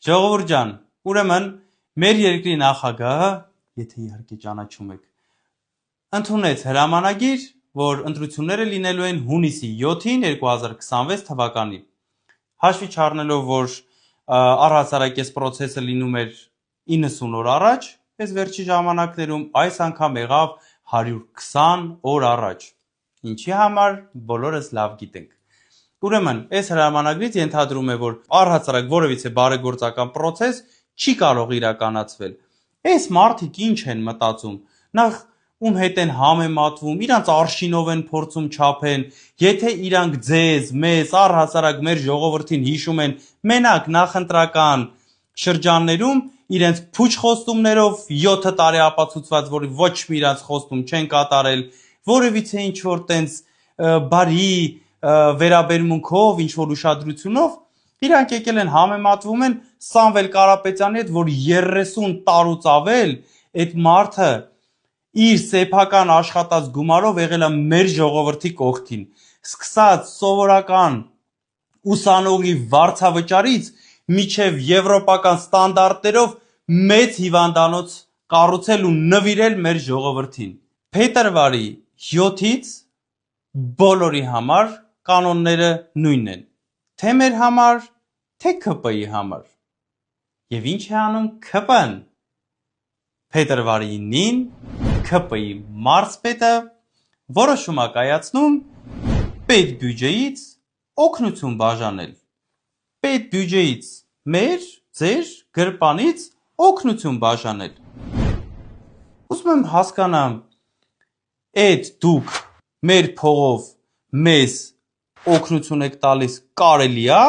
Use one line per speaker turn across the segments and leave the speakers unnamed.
Ժողովուրդ ջան, ուրեմն մեր երկրի նախագահը, եթե իհարկե ճանաչում եք, ընդունեց հրամանագիր, որ ընտրությունները լինելու են հունիսի 7-ին 2026 թվականի։ Հաշվի չառնելով, որ առհասարակ այս պրոցեսը լինում էր 90 օր առաջ, այս վերջի ժամանակներում այս անգամ եղավ 120 օր առաջ։ Ինչի համար բոլորս լավ գիտենք։ Ուրեմն, այս հրամանագրից ենթադրում է, որ առհասարակ որևիցե բարեգործական պրոցես չի կարող իրականացվել։ Այս մարդիկ ինչ են մտածում։ Նախ ում հետ են համեմատվում, իրանց արշինով են փորձում չափեն, եթե իրանք ձեզ, մեզ, առհասարակ մեր ժողովրդին հիշում են մենակ նախընտրական շրջաններում իրենց փուչ խոստումներով 7 տարի ապացուցված, որ ոչ մի իրանց խոստում չեն կատարել, որևիցե ինչ որ տենց բարի վերաբերմունքով, ինչ որ ուշադրությունով, իրանք եկել են համեմատվում են Սամվել Կարապետյանի հետ, որ 30 տարուց ավել այդ մարդը իր սեփական աշխատած գումարով եղել է մեր ժողովրդի կողքին, սկսած սովորական ուսանողի վարձավճարից միջև եվրոպական ստանդարտներով մեծ հիվանդանոց կառուցել ու նվիրել մեր ժողովրդին։ Փետրվարի 7-ից բոլորի համար կանոնները նույնն են, թե մեր համար, թե ՔՊ-ի համար։ Եվ ինչ է անում ՔՊ-ն։ Փետրվարի 9-ին ՔՊ-ի մարզպետը որոշում է կայացնում պետբյուջեից օգնություն բաժանել։ Պետբյուջեից մեր, ձեր գրպանից օգնություն բաժանել։ Ուզում եմ հասկանամ, այդ դուք մեր փողով մեզ օգնություն եք տալիս կարելի է,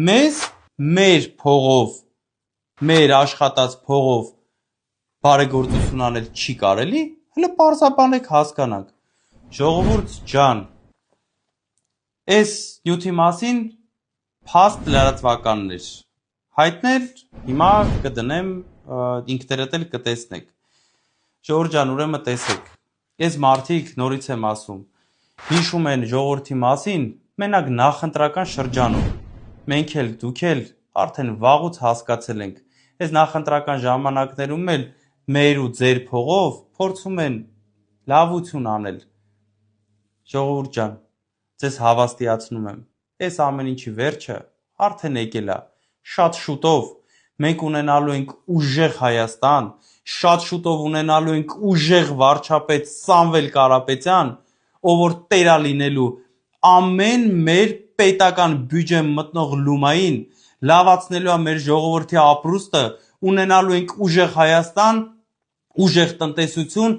մեզ մեր փողով, մեր աշխատած փողով բարեգործություն անել չի կարելի, հələ պարզաբանեք հասկանանք։ Ժողովուրդ ջան, այս նյութի մասին փաստ լրատվականներ հայտնել, հիմա կդնեմ, ինքներդ էլ կտեսնեք։ Ժողովուրդ ջան, ուրեմն տեսեք, այս մարդիկ նորից եմ ասում, հիշում են ժողովրդի մասին մենակ նախընտրական շրջանում։ Մենք էլ, դուք էլ արդեն վաղուց հասկացել ենք, այս նախընտրական ժամանակներում էլ մեր ու ձեր փողով փորձում են լավություն անել։ Ժողովուրդ ջան, ձեզ հավաստիացնում եմ, այս ամեն ինչի վերջը արդեն եկել է։ Շատ շուտով մենք ունենալու ենք ուժեղ Հայաստան, շատ շուտով ունենալու ենք ուժեղ վարչապետ Սամվել Կարապետյան, ով որ տերա լինելու ամեն մեր պետական բյուջեն մտնող լումային, լավացնելու է մեր ժողովրդի ապրուստը, ունենալու ենք ուժեղ Հայաստան, ուժեղ տնտեսություն